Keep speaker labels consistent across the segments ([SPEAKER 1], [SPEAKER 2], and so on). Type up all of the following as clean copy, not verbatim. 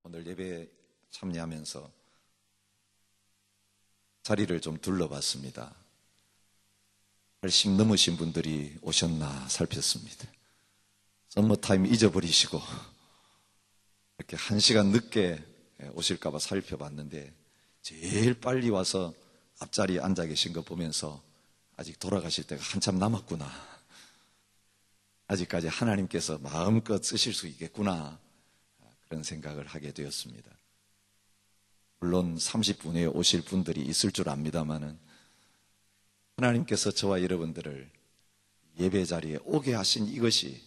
[SPEAKER 1] 오늘 예배에 참여하면서 자리를 좀 둘러봤습니다. 80 넘으신 분들이 오셨나 살폈습니다. 썸머타임 잊어버리시고 이렇게 1시간 늦게 오실까봐 살펴봤는데 제일 빨리 와서 앞자리에 앉아 계신 거 보면서 아직 돌아가실 때가 한참 남았구나. 아직까지 하나님께서 마음껏 쓰실 수 있겠구나. 그런 생각을 하게 되었습니다. 물론 30분에 오실 분들이 있을 줄 압니다만은 하나님께서 저와 여러분들을 예배 자리에 오게 하신 이것이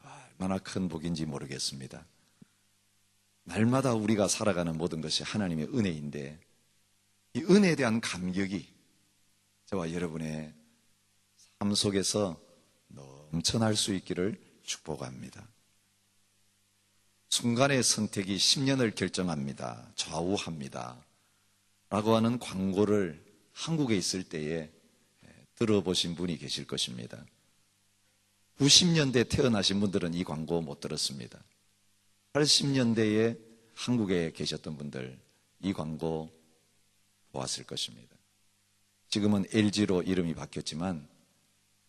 [SPEAKER 1] 얼마나 큰 복인지 모르겠습니다. 날마다 우리가 살아가는 모든 것이 하나님의 은혜인데 이 은혜에 대한 감격이 저와 여러분의 삶 속에서 넘쳐날 수 있기를 축복합니다. 순간의 선택이 10년을 결정합니다. 좌우합니다. 라고 하는 광고를 한국에 있을 때에 들어보신 분이 계실 것입니다. 90년대 태어나신 분들은 이 광고 못 들었습니다. 80년대에 한국에 계셨던 분들 이 광고 보았을 것입니다. 지금은 LG로 이름이 바뀌었지만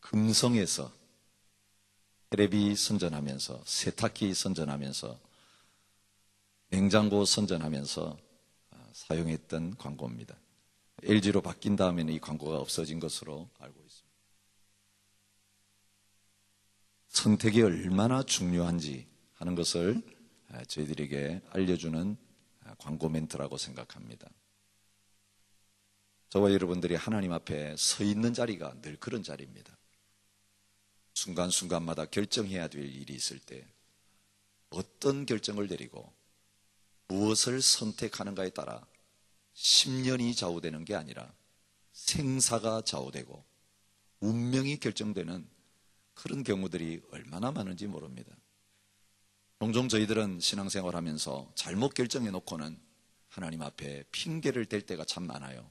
[SPEAKER 1] 금성에서 테레비 선전하면서 세탁기 선전하면서 냉장고 선전하면서 사용했던 광고입니다. LG로 바뀐 다음에는 이 광고가 없어진 것으로 알고 있습니다. 선택이 얼마나 중요한지 하는 것을 저희들에게 알려주는 광고 멘트라고 생각합니다. 저와 여러분들이 하나님 앞에 서 있는 자리가 늘 그런 자리입니다. 순간순간마다 결정해야 될 일이 있을 때 어떤 결정을 내리고 무엇을 선택하는가에 따라 10년이 좌우되는 게 아니라 생사가 좌우되고 운명이 결정되는 그런 경우들이 얼마나 많은지 모릅니다. 종종 저희들은 신앙생활하면서 잘못 결정해 놓고는 하나님 앞에 핑계를 댈 때가 참 많아요.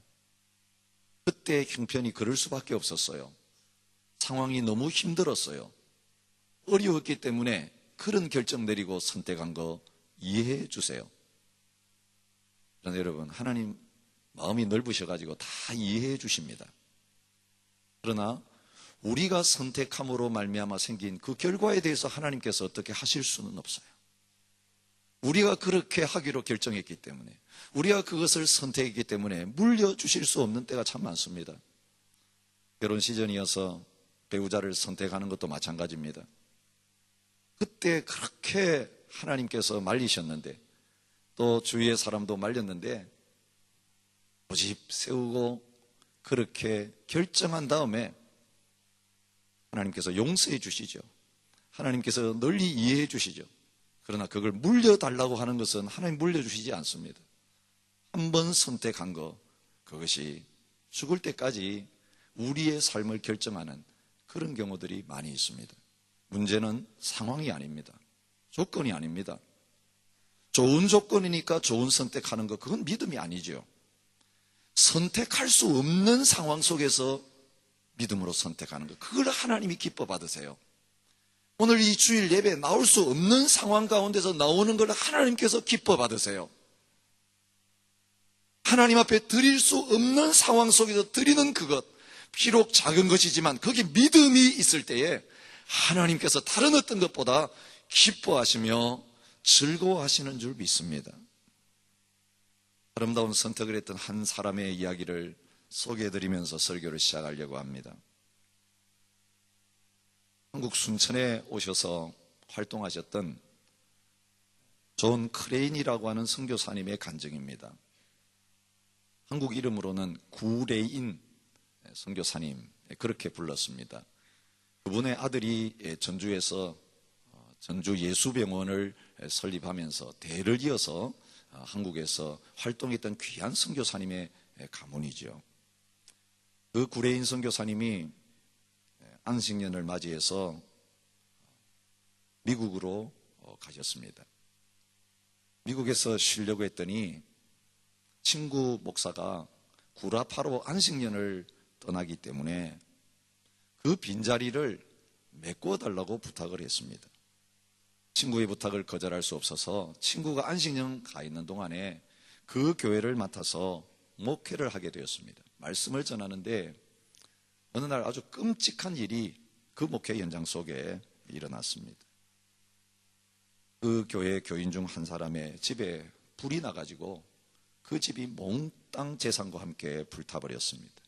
[SPEAKER 1] 그때 형편이 그럴 수밖에 없었어요. 상황이 너무 힘들었어요. 어려웠기 때문에 그런 결정 내리고 선택한 거 이해해 주세요. 그러나 여러분, 하나님 마음이 넓으셔가지고 다 이해해 주십니다. 그러나 우리가 선택함으로 말미암아 생긴 그 결과에 대해서 하나님께서 어떻게 하실 수는 없어요. 우리가 그렇게 하기로 결정했기 때문에, 우리가 그것을 선택했기 때문에 물려주실 수 없는 때가 참 많습니다. 결혼 시즌이어서 배우자를 선택하는 것도 마찬가지입니다. 그때 그렇게 하나님께서 말리셨는데 또 주위의 사람도 말렸는데 고집 세우고 그렇게 결정한 다음에 하나님께서 용서해 주시죠. 하나님께서 널리 이해해 주시죠. 그러나 그걸 물려달라고 하는 것은 하나님 물려주시지 않습니다. 한 번 선택한 거, 그것이 죽을 때까지 우리의 삶을 결정하는 그런 경우들이 많이 있습니다. 문제는 상황이 아닙니다. 조건이 아닙니다. 좋은 조건이니까 좋은 선택하는 것, 그건 믿음이 아니죠. 선택할 수 없는 상황 속에서 믿음으로 선택하는 것, 그걸 하나님이 기뻐 받으세요. 오늘 이 주일 예배에 나올 수 없는 상황 가운데서 나오는 걸 하나님께서 기뻐 받으세요. 하나님 앞에 드릴 수 없는 상황 속에서 드리는 그것, 비록 작은 것이지만 거기 믿음이 있을 때에 하나님께서 다른 어떤 것보다 기뻐하시며 즐거워하시는 줄 믿습니다. 아름다운 선택을 했던 한 사람의 이야기를 소개해드리면서 설교를 시작하려고 합니다. 한국 순천에 오셔서 활동하셨던 존 크레인이라고 하는 선교사님의 간증입니다. 한국 이름으로는 구레인 선교사님, 그렇게 불렀습니다. 그분의 아들이 전주에서 전주 예수병원을 설립하면서 대를 이어서 한국에서 활동했던 귀한 선교사님의 가문이죠. 그 구레인 선교사님이 안식년을 맞이해서 미국으로 가셨습니다. 미국에서 쉬려고 했더니 친구 목사가 구라파로 안식년을 떠나기 때문에 그 빈자리를 메꿔달라고 부탁을 했습니다. 친구의 부탁을 거절할 수 없어서 친구가 안식년 가 있는 동안에 그 교회를 맡아서 목회를 하게 되었습니다. 말씀을 전하는데 어느 날 아주 끔찍한 일이 그 목회 현장 속에 일어났습니다. 그 교회 교인 중 한 사람의 집에 불이 나가지고 그 집이 몽땅 재산과 함께 불타버렸습니다.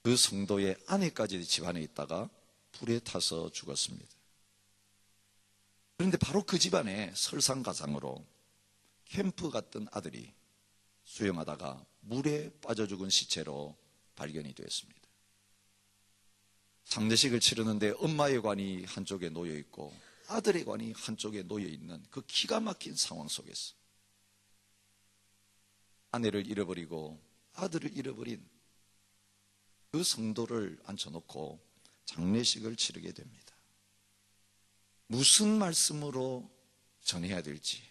[SPEAKER 1] 그 성도의 아내까지 집안에 있다가 불에 타서 죽었습니다. 그런데 바로 그 집안에 설상가상으로 캠프 갔던 아들이 수영하다가 물에 빠져 죽은 시체로 발견이 되었습니다. 장례식을 치르는데 엄마의 관이 한쪽에 놓여 있고 아들의 관이 한쪽에 놓여 있는 그 기가 막힌 상황 속에서 아내를 잃어버리고 아들을 잃어버린 그 성도를 앉혀놓고 장례식을 치르게 됩니다. 무슨 말씀으로 전해야 될지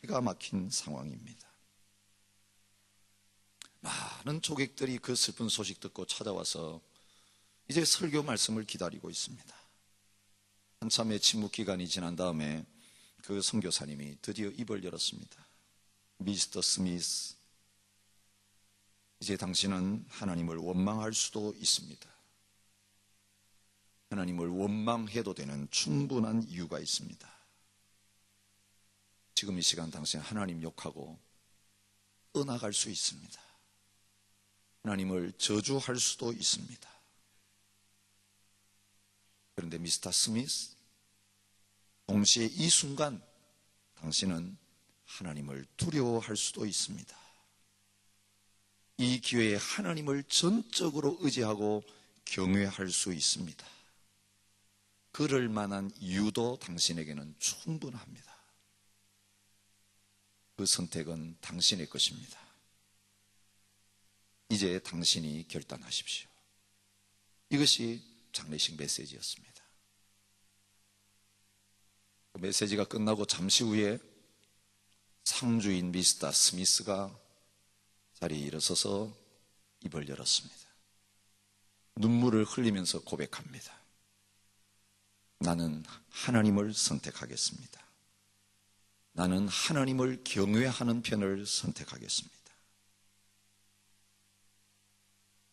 [SPEAKER 1] 기가 막힌 상황입니다. 많은 조객들이 그 슬픈 소식 듣고 찾아와서 이제 설교 말씀을 기다리고 있습니다. 한참의 침묵 기간이 지난 다음에 그 선교사님이 드디어 입을 열었습니다. 미스터 스미스, 이제 당신은 하나님을 원망할 수도 있습니다. 하나님을 원망해도 되는 충분한 이유가 있습니다. 지금 이 시간 당신은 하나님 욕하고 떠나갈 수 있습니다. 하나님을 저주할 수도 있습니다. 그런데 미스터 스미스, 동시에 이 순간 당신은 하나님을 두려워할 수도 있습니다. 이 기회에 하나님을 전적으로 의지하고 경외할 수 있습니다. 그럴 만한 이유도 당신에게는 충분합니다. 그 선택은 당신의 것입니다. 이제 당신이 결단하십시오. 이것이 장례식 메시지였습니다. 그 메시지가 끝나고 잠시 후에 상주인 미스터 스미스가 자리에 일어서서 입을 열었습니다. 눈물을 흘리면서 고백합니다. 나는 하나님을 선택하겠습니다. 나는 하나님을 경외하는 편을 선택하겠습니다.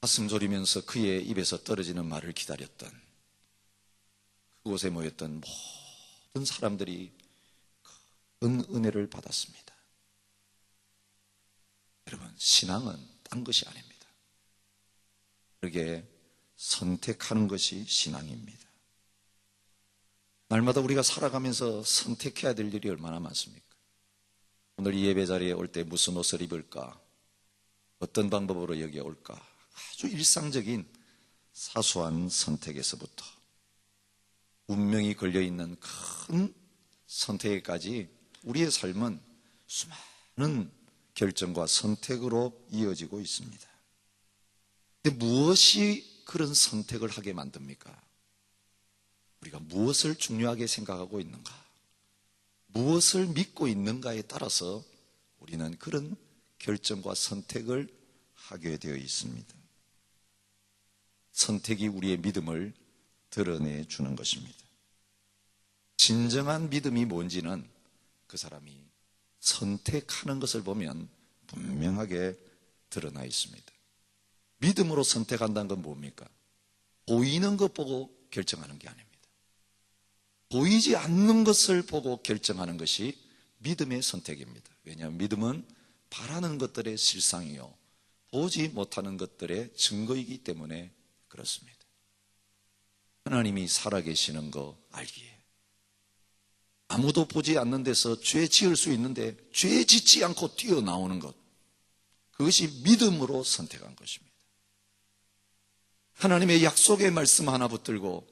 [SPEAKER 1] 가슴 졸이면서 그의 입에서 떨어지는 말을 기다렸던 그곳에 모였던 모든 사람들이 큰 은혜를 받았습니다. 여러분, 신앙은 딴 것이 아닙니다. 그렇게 선택하는 것이 신앙입니다. 날마다 우리가 살아가면서 선택해야 될 일이 얼마나 많습니까? 오늘 이 예배 자리에 올 때 무슨 옷을 입을까? 어떤 방법으로 여기에 올까? 아주 일상적인 사소한 선택에서부터 운명이 걸려있는 큰 선택까지 우리의 삶은 수많은 결정과 선택으로 이어지고 있습니다. 근데 무엇이 그런 선택을 하게 만듭니까? 우리가 무엇을 중요하게 생각하고 있는가? 무엇을 믿고 있는가에 따라서 우리는 그런 결정과 선택을 하게 되어 있습니다. 선택이 우리의 믿음을 드러내 주는 것입니다. 진정한 믿음이 뭔지는 그 사람이 선택하는 것을 보면 분명하게 드러나 있습니다. 믿음으로 선택한다는 건 뭡니까? 보이는 것 보고 결정하는 게 아닙니다. 보이지 않는 것을 보고 결정하는 것이 믿음의 선택입니다. 왜냐하면 믿음은 바라는 것들의 실상이요, 보지 못하는 것들의 증거이기 때문에 그렇습니다. 하나님이 살아계시는 거 알기에, 아무도 보지 않는 데서 죄 지을 수 있는데 죄 짓지 않고 뛰어나오는 것, 그것이 믿음으로 선택한 것입니다. 하나님의 약속의 말씀 하나 붙들고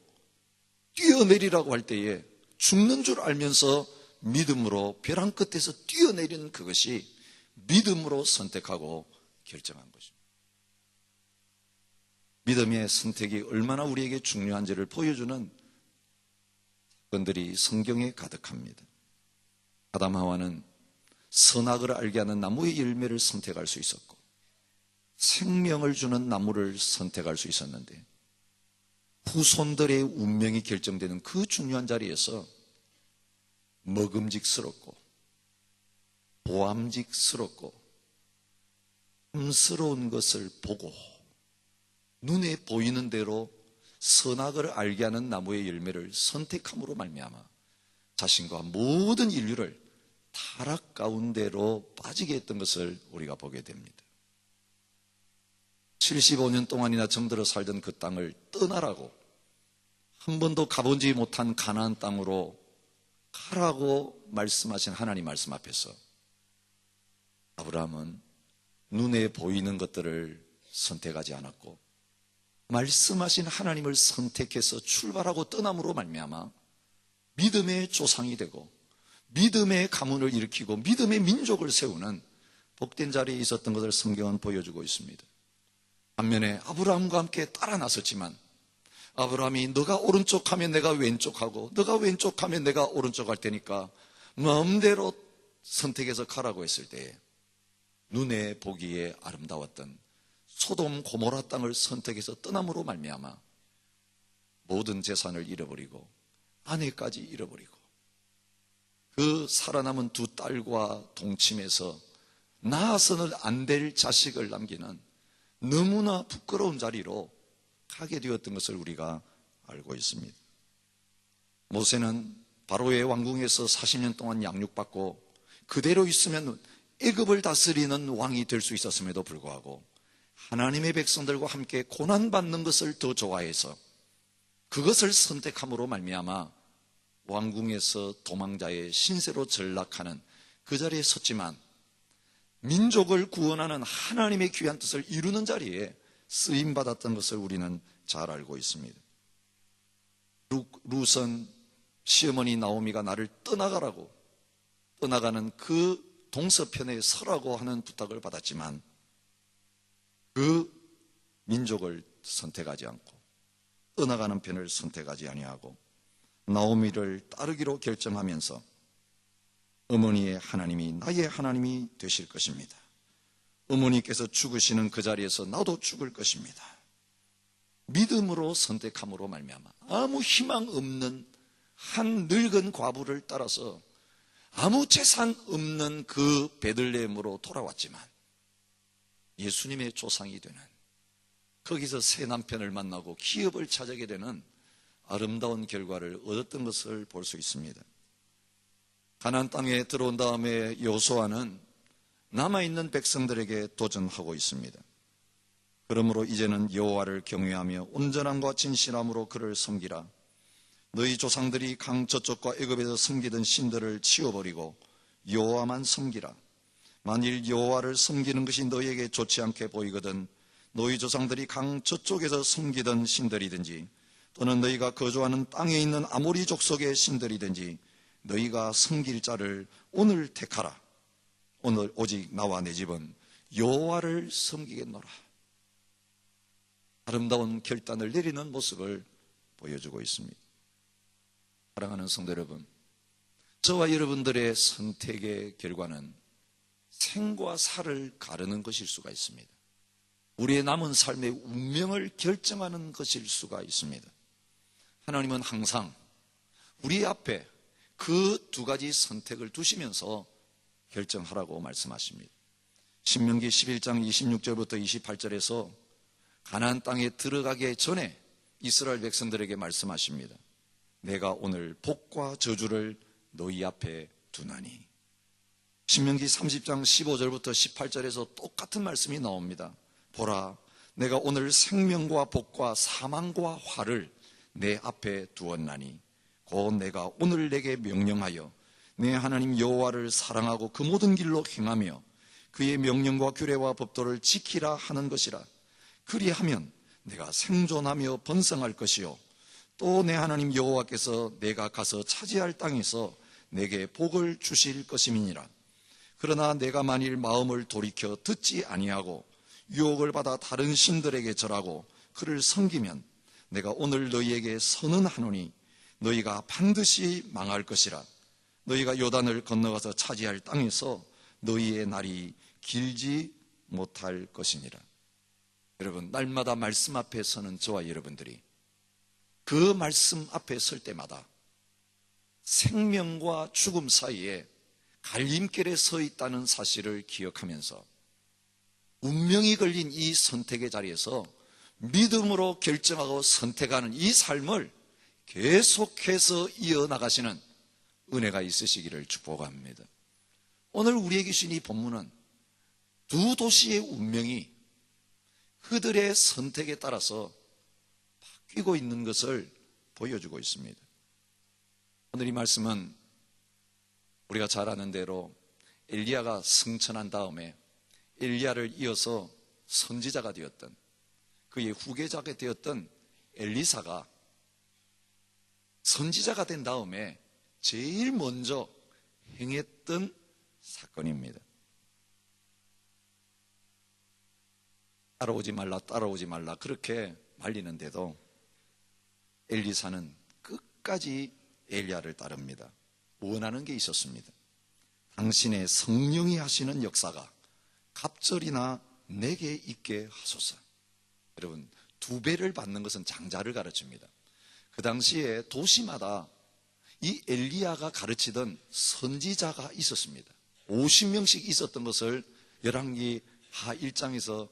[SPEAKER 1] 뛰어내리라고 할 때에 죽는 줄 알면서 믿음으로 벼랑 끝에서 뛰어내리는 그것이 믿음으로 선택하고 결정한 것입니다. 믿음의 선택이 얼마나 우리에게 중요한지를 보여주는 사건들이 성경에 가득합니다. 아담 하와는 선악을 알게 하는 나무의 열매를 선택할 수 있었고 생명을 주는 나무를 선택할 수 있었는데 후손들의 운명이 결정되는 그 중요한 자리에서 먹음직스럽고 보암직스럽고 탐스러운 것을 보고 눈에 보이는 대로 선악을 알게 하는 나무의 열매를 선택함으로 말미암아 자신과 모든 인류를 타락 가운데로 빠지게 했던 것을 우리가 보게 됩니다. 75년 동안이나 정들어 살던 그 땅을 떠나라고, 한 번도 가보지 못한 가나안 땅으로 가라고 말씀하신 하나님 말씀 앞에서 아브라함은 눈에 보이는 것들을 선택하지 않았고 말씀하신 하나님을 선택해서 출발하고 떠남으로 말미암아 믿음의 조상이 되고 믿음의 가문을 일으키고 믿음의 민족을 세우는 복된 자리에 있었던 것을 성경은 보여주고 있습니다. 반면에 아브라함과 함께 따라 나섰지만 아브라함이 너가 오른쪽 하면 내가 왼쪽 하고 너가 왼쪽 하면 내가 오른쪽 할 테니까 마음대로 선택해서 가라고 했을 때에 눈에 보기에 아름다웠던 소돔 고모라 땅을 선택해서 떠남으로 말미암아 모든 재산을 잃어버리고 아내까지 잃어버리고 그 살아남은 두 딸과 동침해서 낳아서는 안 될 자식을 남기는 너무나 부끄러운 자리로 가게 되었던 것을 우리가 알고 있습니다. 모세는 바로의 왕궁에서 40년 동안 양육받고 그대로 있으면 애굽을 다스리는 왕이 될 수 있었음에도 불구하고 하나님의 백성들과 함께 고난받는 것을 더 좋아해서 그것을 선택함으로 말미암아 왕궁에서 도망자의 신세로 전락하는 그 자리에 섰지만 민족을 구원하는 하나님의 귀한 뜻을 이루는 자리에 쓰임받았던 것을 우리는 잘 알고 있습니다. 룻은 시어머니 나오미가 나를 떠나가라고 떠나가는 그 동서편에 서라고 하는 부탁을 받았지만 그 민족을 선택하지 않고 떠나가는 편을 선택하지 아니하고 나오미를 따르기로 결정하면서 어머니의 하나님이 나의 하나님이 되실 것입니다. 어머니께서 죽으시는 그 자리에서 나도 죽을 것입니다. 믿음으로 선택함으로 말미암아 아무 희망 없는 한 늙은 과부를 따라서 아무 재산 없는 그 베들레헴으로 돌아왔지만 예수님의 조상이 되는 거기서 새 남편을 만나고 기업을 차지하게 되는 아름다운 결과를 얻었던 것을 볼 수 있습니다. 가나안 땅에 들어온 다음에 여호수아는 남아있는 백성들에게 도전하고 있습니다. 그러므로 이제는 여호와를 경외하며 온전함과 진실함으로 그를 섬기라. 너희 조상들이 강 저쪽과 애굽에서 섬기던 신들을 치워버리고 여호와만 섬기라. 만일 여호와를 섬기는 것이 너희에게 좋지 않게 보이거든 너희 조상들이 강 저쪽에서 섬기던 신들이든지 또는 너희가 거주하는 땅에 있는 아모리 족속의 신들이든지 너희가 섬길 자를 오늘 택하라. 오늘 오직 나와 내 집은 여호와를 섬기겠노라. 아름다운 결단을 내리는 모습을 보여주고 있습니다. 사랑하는 성도 여러분, 저와 여러분들의 선택의 결과는 생과 사를 가르는 것일 수가 있습니다. 우리의 남은 삶의 운명을 결정하는 것일 수가 있습니다. 하나님은 항상 우리 앞에 그 두 가지 선택을 두시면서 결정하라고 말씀하십니다. 신명기 11장 26절부터 28절에서 가나안 땅에 들어가기 전에 이스라엘 백성들에게 말씀하십니다. 내가 오늘 복과 저주를 너희 앞에 두나니. 신명기 30장 15절부터 18절에서 똑같은 말씀이 나옵니다. 보라, 내가 오늘 생명과 복과 사망과 화를 내 앞에 두었나니 곧 내가 오늘 내게 명령하여 내 하나님 여호와를 사랑하고 그 모든 길로 행하며 그의 명령과 규례와 법도를 지키라 하는 것이라. 그리하면 내가 생존하며 번성할 것이요 또 내 하나님 여호와께서 내가 가서 차지할 땅에서 내게 복을 주실 것임이니라. 그러나 내가 만일 마음을 돌이켜 듣지 아니하고 유혹을 받아 다른 신들에게 절하고 그를 섬기면 내가 오늘 너희에게 선언하노니 너희가 반드시 망할 것이라. 너희가 요단을 건너가서 차지할 땅에서 너희의 날이 길지 못할 것이니라. 여러분, 날마다 말씀 앞에 서는 저와 여러분들이 그 말씀 앞에 설 때마다 생명과 죽음 사이에 갈림길에 서 있다는 사실을 기억하면서 운명이 걸린 이 선택의 자리에서 믿음으로 결정하고 선택하는 이 삶을 계속해서 이어나가시는 은혜가 있으시기를 축복합니다. 오늘 우리에게 주신 이 본문은 두 도시의 운명이 그들의 선택에 따라서 바뀌고 있는 것을 보여주고 있습니다. 오늘 이 말씀은 우리가 잘 아는 대로 엘리야가 승천한 다음에 엘리야를 이어서 선지자가 되었던, 그의 후계자가 되었던 엘리사가 선지자가 된 다음에 제일 먼저 행했던 사건입니다. 따라오지 말라, 따라오지 말라 그렇게 말리는데도 엘리사는 끝까지 엘리야를 따릅니다. 원하는 게 있었습니다. 당신의 성령이 하시는 역사가 갑절이나 내게 있게 하소서. 여러분, 2배를 받는 것은 장자를 가르칩니다. 그 당시에 도시마다 이 엘리야가 가르치던 선지자가 있었습니다. 50명씩 있었던 것을 열왕기 하 1장에서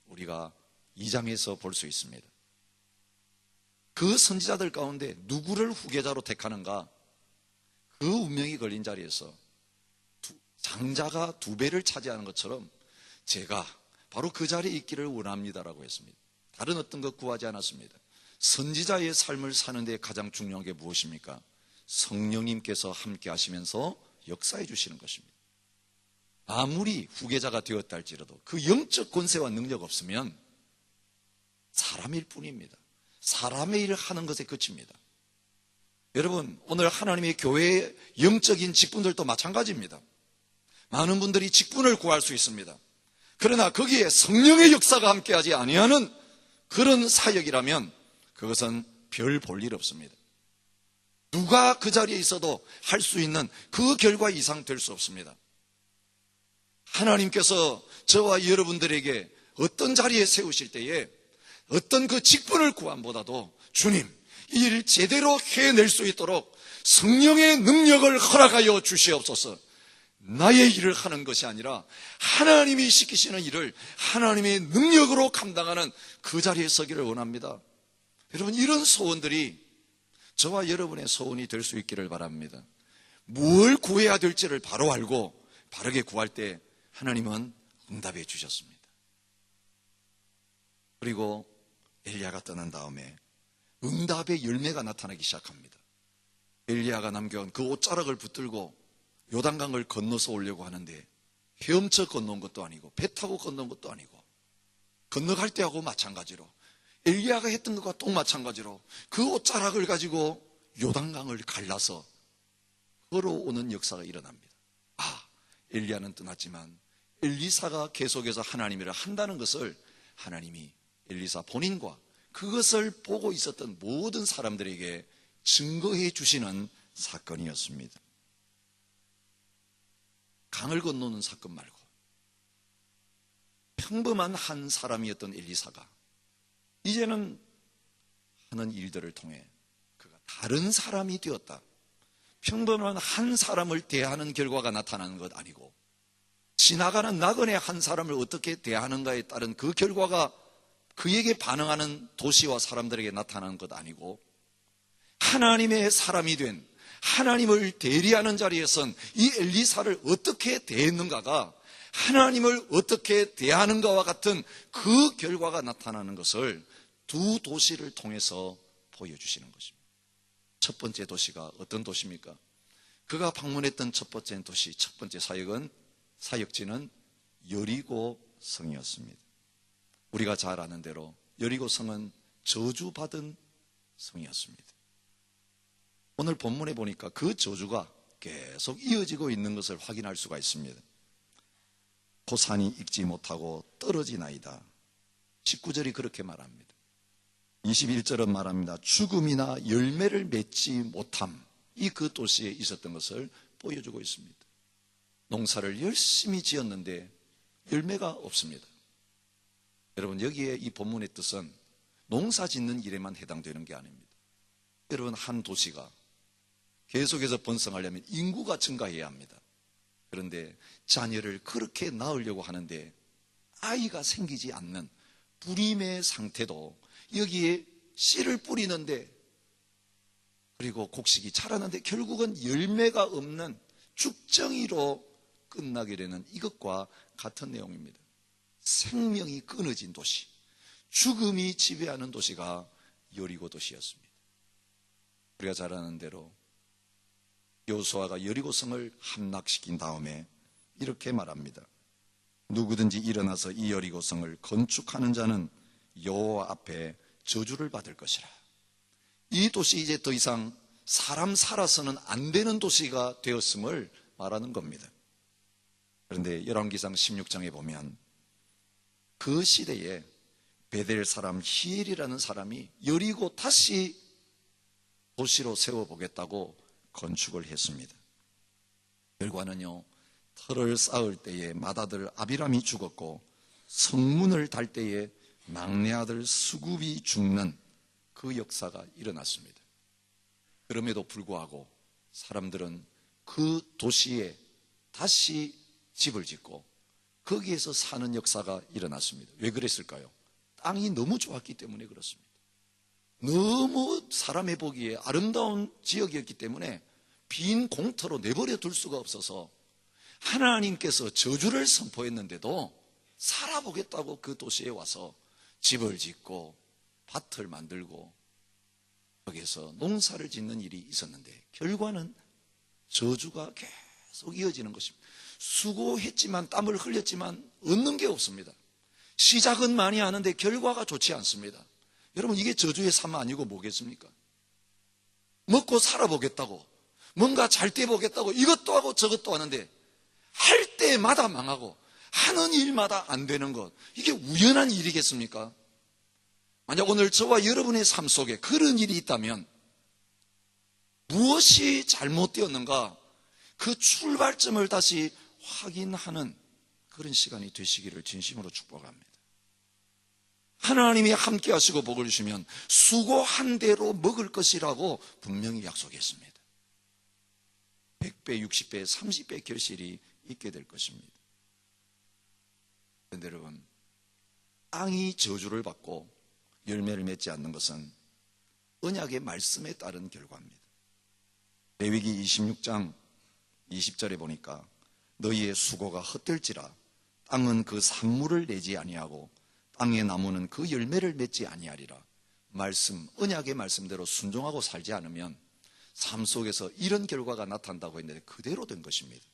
[SPEAKER 1] 우리가 2장에서 볼 수 있습니다. 그 선지자들 가운데 누구를 후계자로 택하는가? 그 운명이 걸린 자리에서 장자가 2배를 차지하는 것처럼 제가 바로 그 자리에 있기를 원합니다라고 했습니다. 다른 어떤 것 구하지 않았습니다. 선지자의 삶을 사는 데 가장 중요한 게 무엇입니까? 성령님께서 함께 하시면서 역사해 주시는 것입니다. 아무리 후계자가 되었다 할지라도 그 영적 권세와 능력 없으면 사람일 뿐입니다. 사람의 일을 하는 것에 그칩니다. 여러분, 오늘 하나님의 교회의 영적인 직분들도 마찬가지입니다. 많은 분들이 직분을 구할 수 있습니다. 그러나 거기에 성령의 역사가 함께하지 아니하는 그런 사역이라면 그것은 별 볼 일 없습니다. 누가 그 자리에 있어도 할 수 있는 그 결과 이상 될 수 없습니다. 하나님께서 저와 여러분들에게 어떤 자리에 세우실 때에 어떤 그 직분을 구함보다도 주님, 이 일을 제대로 해낼 수 있도록 성령의 능력을 허락하여 주시옵소서. 나의 일을 하는 것이 아니라 하나님이 시키시는 일을 하나님의 능력으로 감당하는 그 자리에 서기를 원합니다. 여러분, 이런 소원들이 저와 여러분의 소원이 될 수 있기를 바랍니다. 뭘 구해야 될지를 바로 알고 바르게 구할 때 하나님은 응답해 주셨습니다. 그리고 엘리야가 떠난 다음에 응답의 열매가 나타나기 시작합니다. 엘리야가 남겨온 그 옷자락을 붙들고 요단강을 건너서 오려고 하는데 헤엄쳐 건너온 것도 아니고 배 타고 건너온 것도 아니고 건너갈 때하고 마찬가지로 엘리야가 했던 것과 또 마찬가지로 그 옷자락을 가지고 요단강을 갈라서 걸어오는 역사가 일어납니다. 아, 엘리야는 떠났지만 엘리사가 계속해서 하나님 일을 한다는 것을 하나님이 엘리사 본인과 그것을 보고 있었던 모든 사람들에게 증거해 주시는 사건이었습니다. 강을 건너는 사건 말고 평범한 한 사람이었던 엘리사가 이제는 하는 일들을 통해 그가 다른 사람이 되었다. 평범한 한 사람을 대하는 결과가 나타나는 것 아니고 지나가는 나그네 한 사람을 어떻게 대하는가에 따른 그 결과가 그에게 반응하는 도시와 사람들에게 나타나는 것 아니고 하나님의 사람이 된 하나님을 대리하는 자리에선 이 엘리사를 어떻게 대했는가가 하나님을 어떻게 대하는가와 같은 그 결과가 나타나는 것을 두 도시를 통해서 보여주시는 것입니다. 첫 번째 도시가 어떤 도시입니까? 그가 방문했던 첫 번째 도시, 첫 번째 사역지는 여리고 성이었습니다. 우리가 잘 아는 대로 여리고 성은 저주받은 성이었습니다. 오늘 본문에 보니까 그 저주가 계속 이어지고 있는 것을 확인할 수가 있습니다. 고산이 익지 못하고 떨어지나이다. 19절이 그렇게 말합니다. 21절은 말합니다. 죽음이나 열매를 맺지 못함. 이 그 도시에 있었던 것을 보여주고 있습니다. 농사를 열심히 지었는데 열매가 없습니다. 여러분, 여기에 이 본문의 뜻은 농사 짓는 일에만 해당되는 게 아닙니다. 여러분, 한 도시가 계속해서 번성하려면 인구가 증가해야 합니다. 그런데 자녀를 그렇게 낳으려고 하는데 아이가 생기지 않는 불임의 상태도 여기에 씨를 뿌리는데, 그리고 곡식이 자라는데 결국은 열매가 없는 죽정이로 끝나게 되는 이것과 같은 내용입니다. 생명이 끊어진 도시, 죽음이 지배하는 도시가 여리고 도시였습니다. 우리가 잘 아는 대로 여호수아가 여리고성을 함락시킨 다음에 이렇게 말합니다. 누구든지 일어나서 이 여리고성을 건축하는 자는 여호와 앞에 저주를 받을 것이라. 이 도시 이제 더 이상 사람 살아서는 안 되는 도시가 되었음을 말하는 겁니다. 그런데 열왕기상 16장에 보면 그 시대에 베델 사람 히엘이라는 사람이 여리고 다시 도시로 세워보겠다고 건축을 했습니다. 결과는요, 터를 쌓을 때에 맏아들 아비람이 죽었고 성문을 달 때에 막내 아들 수굽이 죽는 그 역사가 일어났습니다. 그럼에도 불구하고 사람들은 그 도시에 다시 집을 짓고 거기에서 사는 역사가 일어났습니다. 왜 그랬을까요? 땅이 너무 좋았기 때문에 그렇습니다. 너무 사람의 보기에 아름다운 지역이었기 때문에 빈 공터로 내버려 둘 수가 없어서 하나님께서 저주를 선포했는데도 살아보겠다고 그 도시에 와서 집을 짓고 밭을 만들고 거기에서 농사를 짓는 일이 있었는데 결과는 저주가 계속 이어지는 것입니다. 수고했지만 땀을 흘렸지만 얻는 게 없습니다. 시작은 많이 하는데 결과가 좋지 않습니다. 여러분, 이게 저주의 삶 아니고 뭐겠습니까? 먹고 살아보겠다고, 뭔가 잘 돼보겠다고 이것도 하고 저것도 하는데 할 때마다 망하고 하는 일마다 안 되는 것, 이게 우연한 일이겠습니까? 만약 오늘 저와 여러분의 삶 속에 그런 일이 있다면 무엇이 잘못되었는가, 그 출발점을 다시 확인하는 그런 시간이 되시기를 진심으로 축복합니다. 하나님이 함께 하시고 복을 주시면 수고한 대로 먹을 것이라고 분명히 약속했습니다. 100배, 60배, 30배 결실이 있게 될 것입니다. 그런데 여러분, 땅이 저주를 받고 열매를 맺지 않는 것은 언약의 말씀에 따른 결과입니다. 레위기 26장 20절에 보니까 너희의 수고가 헛될지라 땅은 그 산물을 내지 아니하고 땅의 나무는 그 열매를 맺지 아니하리라. 말씀, 언약의 말씀대로 순종하고 살지 않으면 삶 속에서 이런 결과가 나타난다고 했는데 그대로 된 것입니다.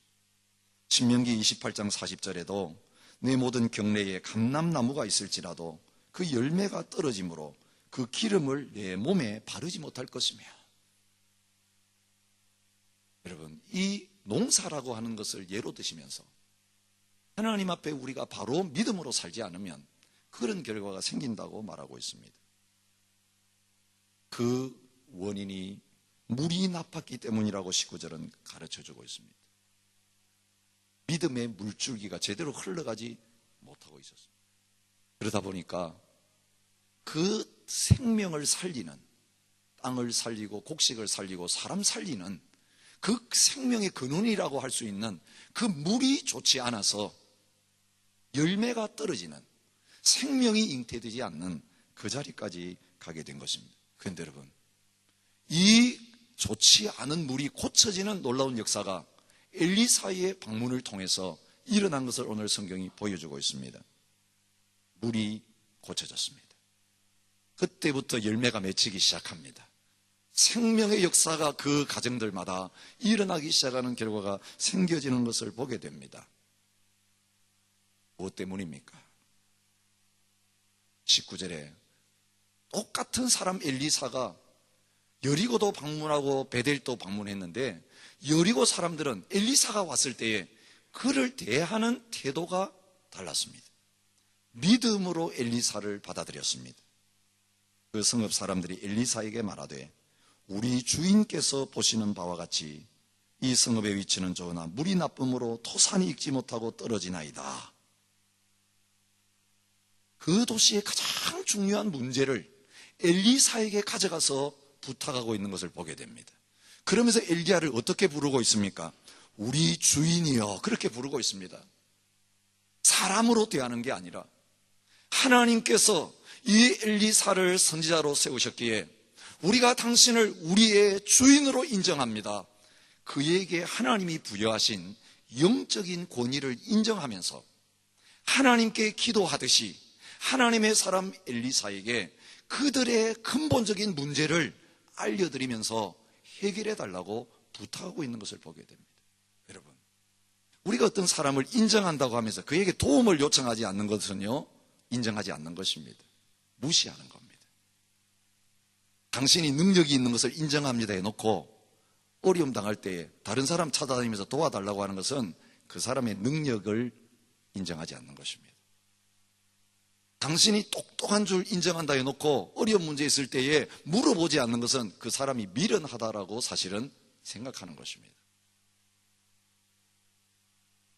[SPEAKER 1] 신명기 28장 40절에도 내 모든 경내에 감람나무가 있을지라도 그 열매가 떨어지므로 그 기름을 내 몸에 바르지 못할 것이며. 여러분, 이 농사라고 하는 것을 예로 드시면서 하나님 앞에 우리가 바로 믿음으로 살지 않으면 그런 결과가 생긴다고 말하고 있습니다. 그 원인이 물이 나빴기 때문이라고 19절은 가르쳐주고 있습니다. 믿음의 물줄기가 제대로 흘러가지 못하고 있었습니다. 그러다 보니까 그 생명을 살리는, 땅을 살리고 곡식을 살리고 사람 살리는 그 생명의 근원이라고 할 수 있는 그 물이 좋지 않아서 열매가 떨어지는, 생명이 잉태되지 않는 그 자리까지 가게 된 것입니다. 그런데 여러분, 이 좋지 않은 물이 고쳐지는 놀라운 역사가 엘리사의 방문을 통해서 일어난 것을 오늘 성경이 보여주고 있습니다. 물이 고쳐졌습니다. 그때부터 열매가 맺히기 시작합니다. 생명의 역사가 그 가정들마다 일어나기 시작하는 결과가 생겨지는 것을 보게 됩니다. 무엇 때문입니까? 19절에 똑같은 사람 엘리사가 여리고도 방문하고 베델도 방문했는데 여리고 사람들은 엘리사가 왔을 때에 그를 대하는 태도가 달랐습니다. 믿음으로 엘리사를 받아들였습니다. 그 성읍 사람들이 엘리사에게 말하되 우리 주인께서 보시는 바와 같이 이 성읍의 위치는 좋으나 물이 나쁨으로 토산이 익지 못하고 떨어지나이다. 그 도시의 가장 중요한 문제를 엘리사에게 가져가서 부탁하고 있는 것을 보게 됩니다. 그러면서 엘리야를 어떻게 부르고 있습니까? 우리 주인이여, 그렇게 부르고 있습니다. 사람으로 대하는 게 아니라 하나님께서 이 엘리사를 선지자로 세우셨기에 우리가 당신을 우리의 주인으로 인정합니다. 그에게 하나님이 부여하신 영적인 권위를 인정하면서 하나님께 기도하듯이 하나님의 사람 엘리사에게 그들의 근본적인 문제를 알려드리면서 해결해 달라고 부탁하고 있는 것을 보게 됩니다. 여러분, 우리가 어떤 사람을 인정한다고 하면서 그에게 도움을 요청하지 않는 것은요, 인정하지 않는 것입니다. 무시하는 겁니다. 당신이 능력이 있는 것을 인정합니다 해놓고 어려움 당할 때에 다른 사람 찾아다니면서 도와달라고 하는 것은 그 사람의 능력을 인정하지 않는 것입니다. 당신이 똑똑한 줄 인정한다 해놓고 어려운 문제 있을 때에 물어보지 않는 것은 그 사람이 미련하다라고 사실은 생각하는 것입니다.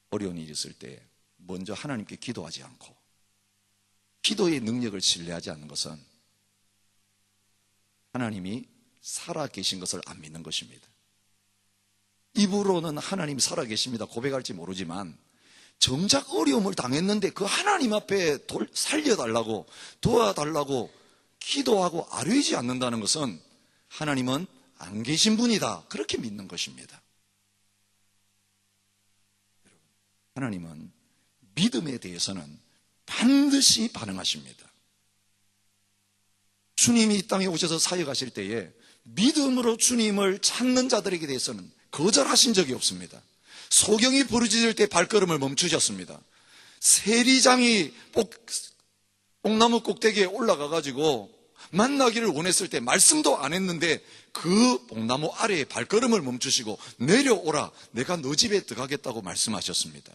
[SPEAKER 1] 어려운 일이 있을 때 먼저 하나님께 기도하지 않고 기도의 능력을 신뢰하지 않는 것은 하나님이 살아계신 것을 안 믿는 것입니다. 입으로는 하나님이 살아계십니다 고백할지 모르지만 정작 어려움을 당했는데 그 하나님 앞에 살려달라고 도와달라고 기도하고 아뢰지 않는다는 것은 하나님은 안 계신 분이다, 그렇게 믿는 것입니다. 하나님은 믿음에 대해서는 반드시 반응하십니다. 주님이 이 땅에 오셔서 사역하실 때에 믿음으로 주님을 찾는 자들에게 대해서는 거절하신 적이 없습니다. 소경이 부르짖을 때 발걸음을 멈추셨습니다. 세리장이 뽕나무 꼭대기에 올라가가지고 만나기를 원했을 때 말씀도 안 했는데 그 뽕나무 아래에 발걸음을 멈추시고 내려오라, 내가 너 집에 들어가겠다고 말씀하셨습니다.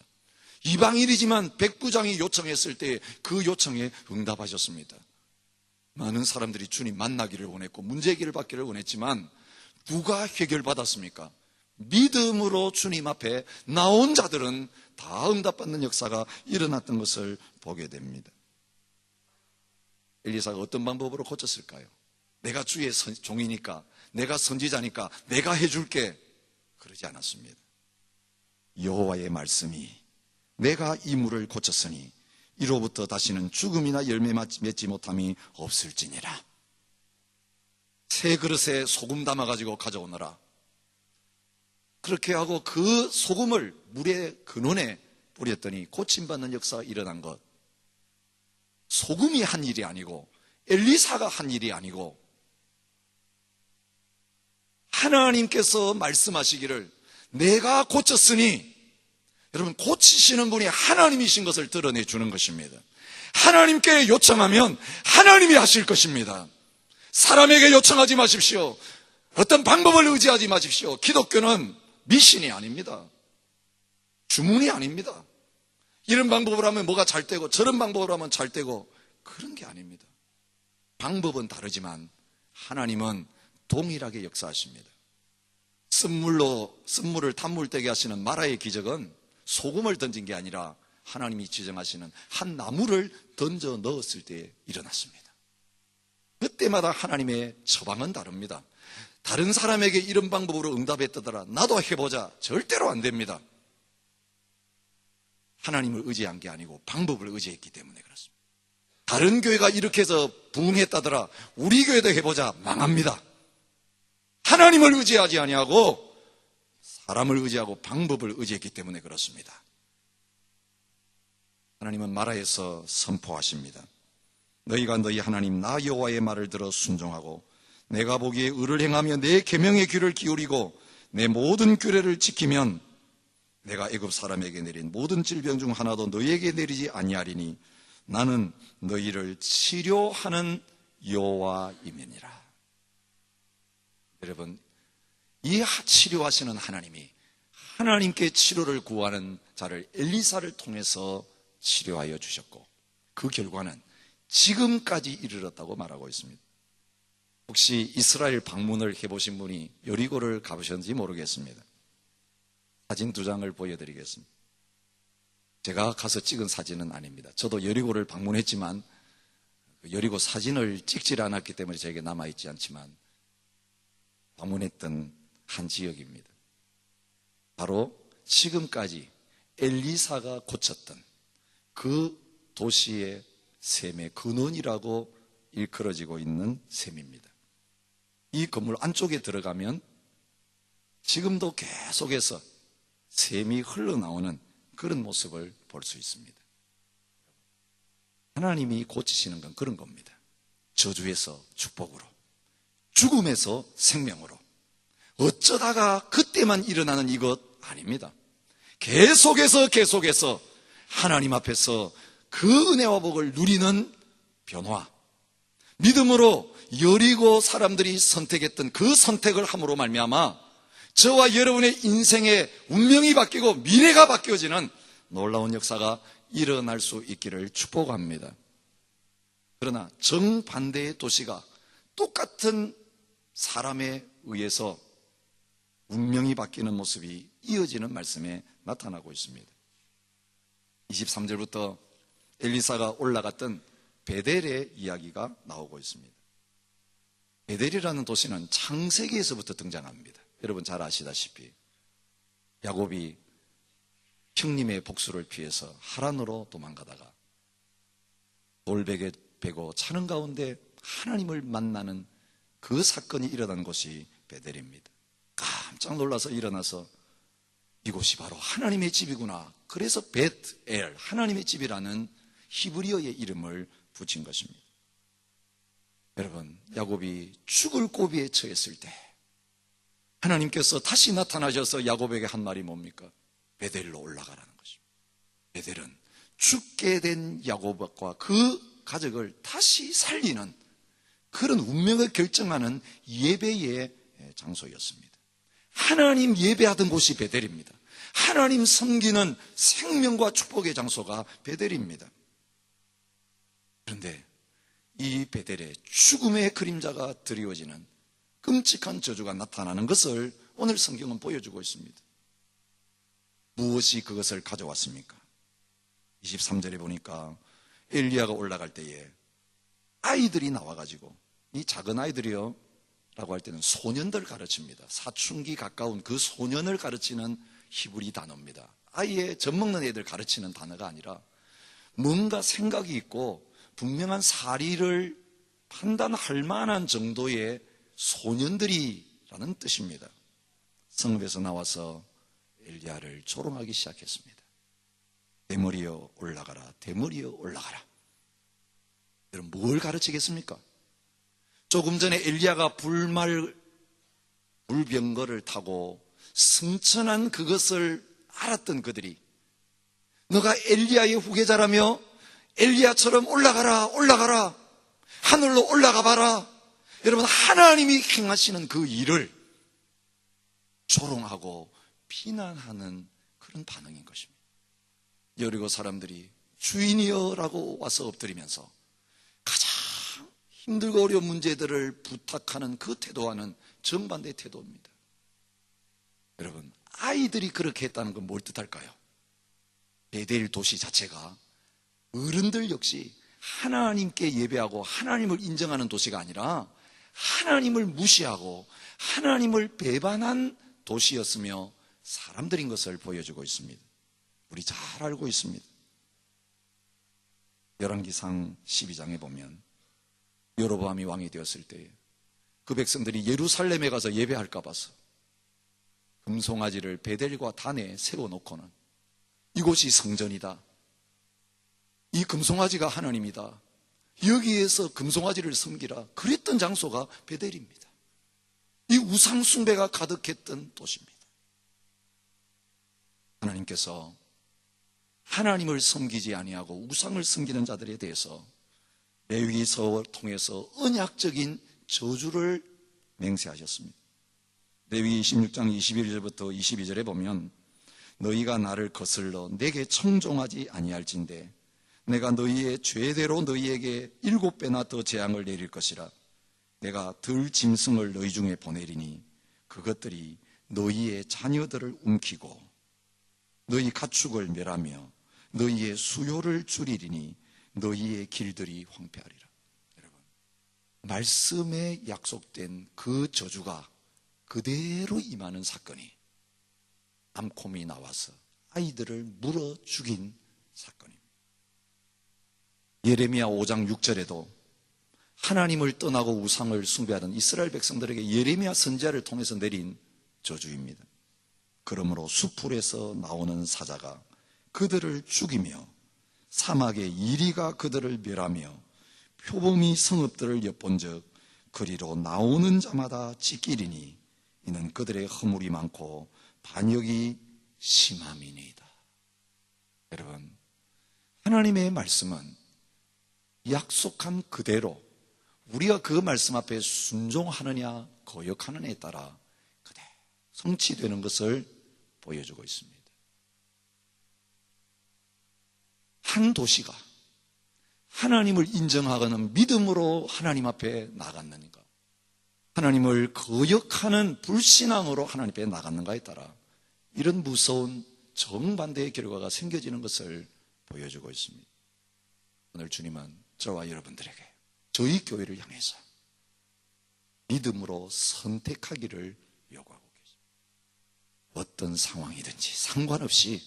[SPEAKER 1] 이방인이지만 백부장이 요청했을 때 그 요청에 응답하셨습니다. 많은 사람들이 주님 만나기를 원했고 문제 해결을 받기를 원했지만 누가 해결받았습니까? 믿음으로 주님 앞에 나온 자들은 다 응답받는 역사가 일어났던 것을 보게 됩니다. 엘리사가 어떤 방법으로 고쳤을까요? 내가 주의 종이니까, 내가 선지자니까 내가 해줄게, 그러지 않았습니다. 여호와의 말씀이 내가 이 물을 고쳤으니 이로부터 다시는 죽음이나 열매 맺지 못함이 없을지니라. 새 그릇에 소금 담아가지고 가져오너라. 그렇게 하고 그 소금을 물의 근원에 뿌렸더니 고침받는 역사가 일어난 것. 소금이 한 일이 아니고 엘리사가 한 일이 아니고 하나님께서 말씀하시기를 내가 고쳤으니, 여러분, 고치시는 분이 하나님이신 것을 드러내 주는 것입니다. 하나님께 요청하면 하나님이 하실 것입니다. 사람에게 요청하지 마십시오. 어떤 방법을 의지하지 마십시오. 기독교는 미신이 아닙니다. 주문이 아닙니다. 이런 방법으로 하면 뭐가 잘 되고 저런 방법으로 하면 잘 되고 그런 게 아닙니다. 방법은 다르지만 하나님은 동일하게 역사하십니다. 쓴물을 단물 되게 하시는 마라의 기적은 소금을 던진 게 아니라 하나님이 지정하시는 한 나무를 던져 넣었을 때 일어났습니다. 그때마다 하나님의 처방은 다릅니다. 다른 사람에게 이런 방법으로 응답했다더라 나도 해보자, 절대로 안 됩니다. 하나님을 의지한 게 아니고 방법을 의지했기 때문에 그렇습니다. 다른 교회가 이렇게 해서 부흥했다더라 우리 교회도 해보자, 망합니다. 하나님을 의지하지 아니하고 사람을 의지하고 방법을 의지했기 때문에 그렇습니다. 하나님은 마라에서 선포하십니다. 너희가 너희 하나님 나 여호와의 말을 들어 순종하고 내가 보기에 의를 행하며 내 계명의 귀를 기울이고 내 모든 규례를 지키면 내가 애굽 사람에게 내린 모든 질병 중 하나도 너희에게 내리지 아니하리니 나는 너희를 치료하는 여호와임이니라. 여러분, 이 치료하시는 하나님이 하나님께 치료를 구하는 자를 엘리사를 통해서 치료하여 주셨고 그 결과는 지금까지 이르렀다고 말하고 있습니다. 혹시 이스라엘 방문을 해보신 분이 여리고를 가보셨는지 모르겠습니다. 사진 2장을 보여드리겠습니다. 제가 가서 찍은 사진은 아닙니다. 저도 여리고를 방문했지만 여리고 사진을 찍질 않았기 때문에 저에게 남아있지 않지만 방문했던 한 지역입니다. 바로 지금까지 엘리사가 고쳤던 그 도시의 셈의 근원이라고 일컬어지고 있는 셈입니다. 이 건물 안쪽에 들어가면 지금도 계속해서 셈이 흘러나오는 그런 모습을 볼 수 있습니다. 하나님이 고치시는 건 그런 겁니다. 저주에서 축복으로, 죽음에서 생명으로. 어쩌다가 그때만 일어나는 이것 아닙니다. 계속해서 하나님 앞에서 그 은혜와 복을 누리는 변화, 믿음으로 여리고 사람들이 선택했던 그 선택을 함으로 말미암아 저와 여러분의 인생의 운명이 바뀌고 미래가 바뀌어지는 놀라운 역사가 일어날 수 있기를 축복합니다. 그러나 정반대의 도시가 똑같은 사람에 의해서 운명이 바뀌는 모습이 이어지는 말씀에 나타나고 있습니다. 23절부터 엘리사가 올라갔던 베델의 이야기가 나오고 있습니다. 베델이라는 도시는 창세기에서부터 등장합니다. 여러분 잘 아시다시피 야곱이 형님의 복수를 피해서 하란으로 도망가다가 돌베개 베고 차는 가운데 하나님을 만나는 그 사건이 일어난 곳이 베델입니다. 깜짝 놀라서 일어나서 이곳이 바로 하나님의 집이구나. 그래서 벳엘, 하나님의 집이라는 히브리어의 이름을 붙인 것입니다. 여러분, 야곱이 죽을 고비에 처했을 때 하나님께서 다시 나타나셔서 야곱에게 한 말이 뭡니까? 베델로 올라가라는 것입니다. 베델은 죽게 된 야곱과 그 가족을 다시 살리는 그런 운명을 결정하는 예배의 장소였습니다. 하나님 예배하던 곳이 베델입니다. 하나님 섬기는 생명과 축복의 장소가 베델입니다. 그런데 이 베델에 죽음의 그림자가 드리워지는 끔찍한 저주가 나타나는 것을 오늘 성경은 보여주고 있습니다. 무엇이 그것을 가져왔습니까? 23절에 보니까 엘리야가 올라갈 때에 아이들이 나와가지고, 이 작은 아이들이요 라고 할 때는 소년들 가르칩니다. 사춘기 가까운 그 소년을 가르치는 히브리 단어입니다. 아이의 젖먹는 애들 가르치는 단어가 아니라 뭔가 생각이 있고 분명한 사리를 판단할 만한 정도의 소년들이라는 뜻입니다. 성읍에서 나와서 엘리야를 조롱하기 시작했습니다. 대머리여 올라가라, 대머리여 올라가라. 여러분 뭘 가르치겠습니까? 조금 전에 엘리야가 불병거를 타고 승천한 그것을 알았던 그들이 너가 엘리야의 후계자라며 엘리야처럼 올라가라, 올라가라, 하늘로 올라가 봐라. 여러분 하나님이 행하시는 그 일을 조롱하고 비난하는 그런 반응인 것입니다. 여리고 사람들이 주인이여 라고 와서 엎드리면서 가장 힘들고 어려운 문제들을 부탁하는 그 태도와는 정반대의 태도입니다. 여러분 아이들이 그렇게 했다는 건 뭘 뜻할까요? 베델 도시 자체가 어른들 역시 하나님께 예배하고 하나님을 인정하는 도시가 아니라 하나님을 무시하고 하나님을 배반한 도시였으며 사람들인 것을 보여주고 있습니다. 우리 잘 알고 있습니다. 열왕기상 12장에 보면 여로보암이 왕이 되었을 때 그 백성들이 예루살렘에 가서 예배할까 봐서 금송아지를 베델과 단에 세워놓고는 이곳이 성전이다, 이 금송아지가 하나님이다, 여기에서 금송아지를 섬기라, 그랬던 장소가 베델입니다. 이 우상 숭배가 가득했던 도시입니다. 하나님께서 하나님을 섬기지 아니하고 우상을 섬기는 자들에 대해서 레위기서를 통해서 언약적인 저주를 맹세하셨습니다. 레위기 26장 21절부터 22절에 보면 너희가 나를 거슬러 내게 청종하지 아니할진대 내가 너희의 죄대로 너희에게 7배나 더 재앙을 내릴 것이라. 내가 들 짐승을 너희 중에 보내리니 그것들이 너희의 자녀들을 움키고 너희 가축을 멸하며 너희의 수요를 줄이리니 너희의 길들이 황폐하리라. 여러분, 말씀에 약속된 그 저주가 그대로 임하는 사건이 암콤이 나와서 아이들을 물어 죽인 사건입니다. 예레미야 5장 6절에도 하나님을 떠나고 우상을 숭배하던 이스라엘 백성들에게 예레미야 선지자를 통해서 내린 저주입니다. 그러므로 수풀에서 나오는 사자가 그들을 죽이며 사막의 이리가 그들을 멸하며 표범이 성읍들을 엿본즉 그리로 나오는 자마다 찢기리니 이는 그들의 허물이 많고 반역이 심함이니이다. 여러분, 하나님의 말씀은 약속한 그대로 우리가 그 말씀 앞에 순종하느냐 거역하느냐에 따라 그대로 성취되는 것을 보여주고 있습니다. 한 도시가 하나님을 인정하거나 믿음으로 하나님 앞에 나갔는가, 하나님을 거역하는 불신앙으로 하나님 앞에 나갔는가에 따라 이런 무서운 정반대의 결과가 생겨지는 것을 보여주고 있습니다. 오늘 주님은 저와 여러분들에게 저희 교회를 향해서 믿음으로 선택하기를 요구하고 계십니다. 어떤 상황이든지 상관없이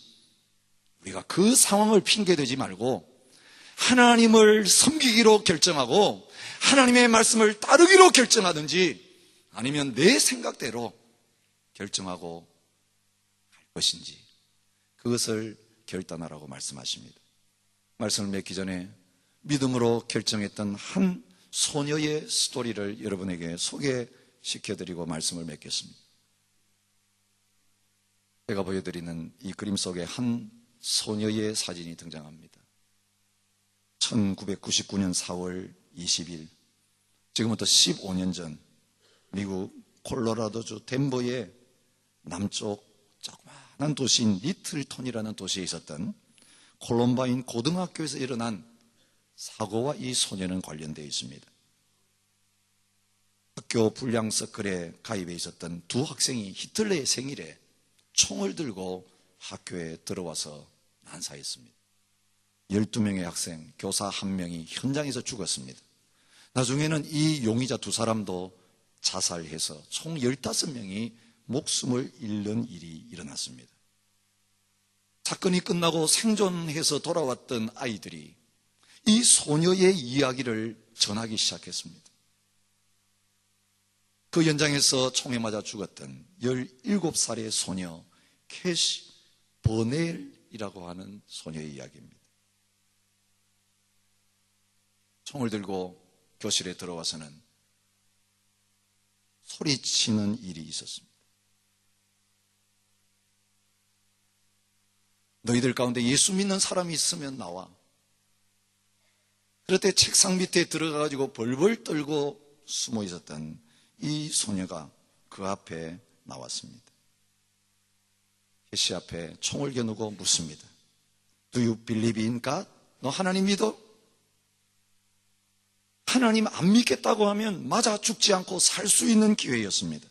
[SPEAKER 1] 우리가 그 상황을 핑계대지 말고 하나님을 섬기기로 결정하고 하나님의 말씀을 따르기로 결정하든지 아니면 내 생각대로 결정하고 할 것인지 그것을 결단하라고 말씀하십니다. 말씀을 맺기 전에 믿음으로 결정했던 한 소녀의 스토리를 여러분에게 소개시켜드리고 말씀을 맺겠습니다. 제가 보여드리는 이 그림 속에 한 소녀의 사진이 등장합니다. 1999년 4월 20일, 지금부터 15년 전 미국 콜로라도주 덴버의 남쪽 조그마한 도시인 리틀톤이라는 도시에 있었던 콜럼바인 고등학교에서 일어난 사고와 이 소녀는 관련되어 있습니다. 학교 불량 서클에 가입해 있었던 두 학생이 히틀러의 생일에 총을 들고 학교에 들어와서 난사했습니다. 12명의 학생, 교사 1명이 현장에서 죽었습니다. 나중에는 이 용의자 두 사람도 자살해서 총 15명이 목숨을 잃는 일이 일어났습니다. 사건이 끝나고 생존해서 돌아왔던 아이들이 이 소녀의 이야기를 전하기 시작했습니다. 그 현장에서 총에 맞아 죽었던 17살의 소녀 캐시 버넬이라고 하는 소녀의 이야기입니다. 총을 들고 교실에 들어와서는 소리치는 일이 있었습니다. 너희들 가운데 예수 믿는 사람이 있으면 나와. 그럴 때 책상 밑에 들어가가지고 벌벌 떨고 숨어 있었던 이 소녀가 그 앞에 나왔습니다. 캐시 앞에 총을 겨누고 묻습니다. Do you believe in God? 너 하나님 믿어? 하나님 안 믿겠다고 하면 맞아 죽지 않고 살 수 있는 기회였습니다.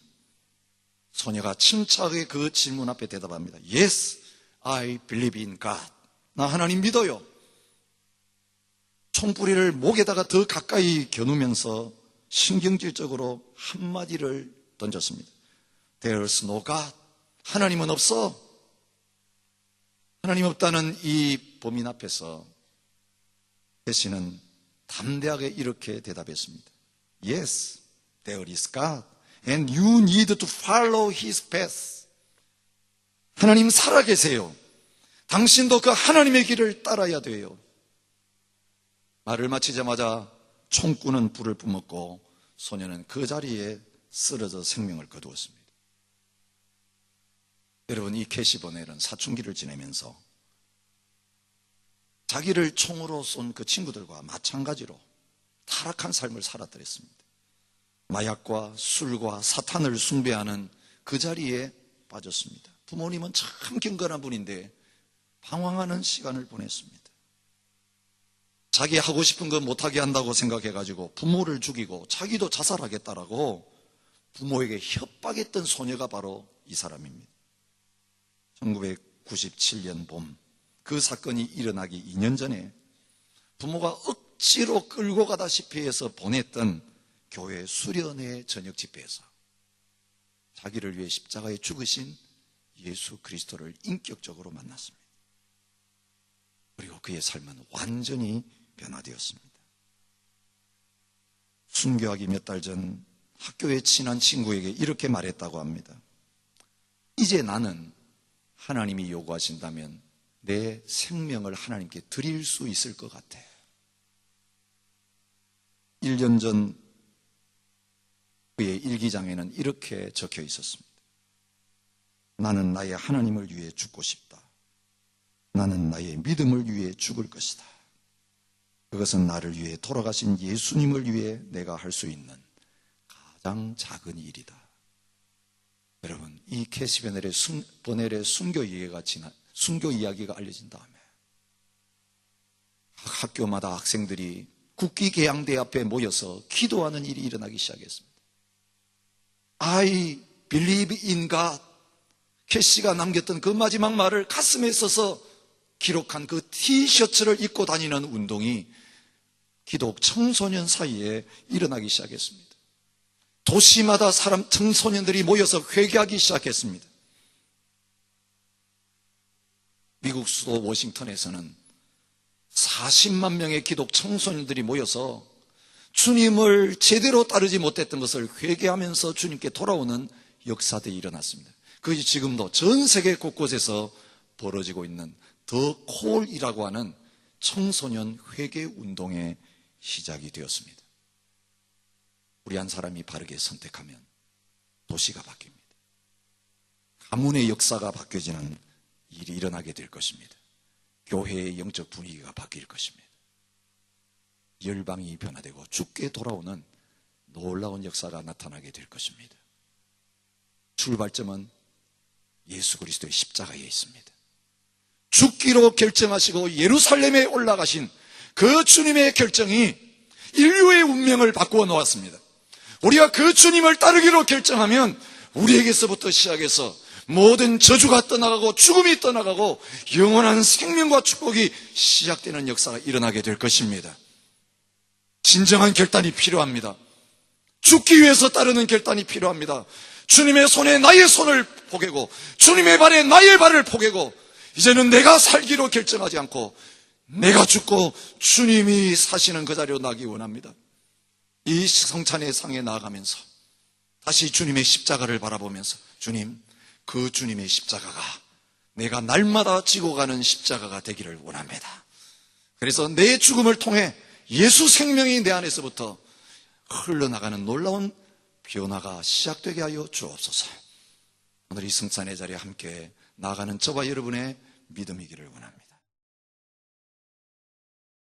[SPEAKER 1] 소녀가 침착하게 그 질문 앞에 대답합니다. Yes, I believe in God. 나 하나님 믿어요. 총뿌리를 목에다가 더 가까이 겨누면서 신경질적으로 한마디를 던졌습니다. There's no God. 하나님은 없어. 하나님 없다는 이 범인 앞에서 캐시는 담대하게 이렇게 대답했습니다. Yes, there is God. And you need to follow His path. 하나님 살아계세요. 당신도 그 하나님의 길을 따라야 돼요. 말을 마치자마자 총구는 불을 뿜었고 소녀는 그 자리에 쓰러져 생명을 거두었습니다. 여러분, 이 캐시 버넬은 사춘기를 지내면서 자기를 총으로 쏜 그 친구들과 마찬가지로 타락한 삶을 살았더랬습니다. 마약과 술과 사탄을 숭배하는 그 자리에 빠졌습니다. 부모님은 참 경건한 분인데 방황하는 시간을 보냈습니다. 자기 하고 싶은 거 못하게 한다고 생각해가지고 부모를 죽이고 자기도 자살하겠다라고 부모에게 협박했던 소녀가 바로 이 사람입니다. 1997년 봄, 그 사건이 일어나기 2년 전에 부모가 억지로 끌고 가다시피 해서 보냈던 교회 수련회 저녁 집회에서 자기를 위해 십자가에 죽으신 예수 그리스도를 인격적으로 만났습니다. 그리고 그의 삶은 완전히 변화되었습니다. 순교하기 몇 달 전 학교에 친한 친구에게 이렇게 말했다고 합니다. 이제 나는 하나님이 요구하신다면 내 생명을 하나님께 드릴 수 있을 것 같아. 1년 전 그의 일기장에는 이렇게 적혀 있었습니다. 나는 나의 하나님을 위해 죽고 싶다. 나는 나의 믿음을 위해 죽을 것이다. 그것은 나를 위해 돌아가신 예수님을 위해 내가 할 수 있는 가장 작은 일이다. 여러분, 이 캐시 버넬의 순교 이야기가 알려진 다음에 학교마다 학생들이 국기개양대 앞에 모여서 기도하는 일이 일어나기 시작했습니다. I believe in God. 캐시가 남겼던 그 마지막 말을 가슴에 써서 기록한 그 티셔츠를 입고 다니는 운동이 기독 청소년 사이에 일어나기 시작했습니다. 도시마다 청소년들이 모여서 회개하기 시작했습니다. 미국 수도 워싱턴에서는 40만 명의 기독 청소년들이 모여서 주님을 제대로 따르지 못했던 것을 회개하면서 주님께 돌아오는 역사들이 일어났습니다. 그것이 지금도 전 세계 곳곳에서 벌어지고 있는 더 콜이라고 하는 청소년 회개 운동의 시작이 되었습니다. 우리 한 사람이 바르게 선택하면 도시가 바뀝니다. 가문의 역사가 바뀌어지는 일이 일어나게 될 것입니다. 교회의 영적 분위기가 바뀔 것입니다. 열방이 변화되고 죽게 돌아오는 놀라운 역사가 나타나게 될 것입니다. 출발점은 예수 그리스도의 십자가에 있습니다. 죽기로 결정하시고 예루살렘에 올라가신 그 주님의 결정이 인류의 운명을 바꾸어 놓았습니다. 우리가 그 주님을 따르기로 결정하면 우리에게서부터 시작해서 모든 저주가 떠나가고 죽음이 떠나가고 영원한 생명과 축복이 시작되는 역사가 일어나게 될 것입니다. 진정한 결단이 필요합니다. 죽기 위해서 따르는 결단이 필요합니다. 주님의 손에 나의 손을 포개고 주님의 발에 나의 발을 포개고 이제는 내가 살기로 결정하지 않고 내가 죽고 주님이 사시는 그 자리로 나기 원합니다. 이 성찬의 상에 나아가면서 다시 주님의 십자가를 바라보면서 주님, 그 주님의 십자가가 내가 날마다 지고 가는 십자가가 되기를 원합니다. 그래서 내 죽음을 통해 예수 생명이 내 안에서부터 흘러나가는 놀라운 변화가 시작되게 하여 주옵소서. 오늘 이 성찬의 자리에 함께 나아가는 저와 여러분의 믿음이기를 원합니다.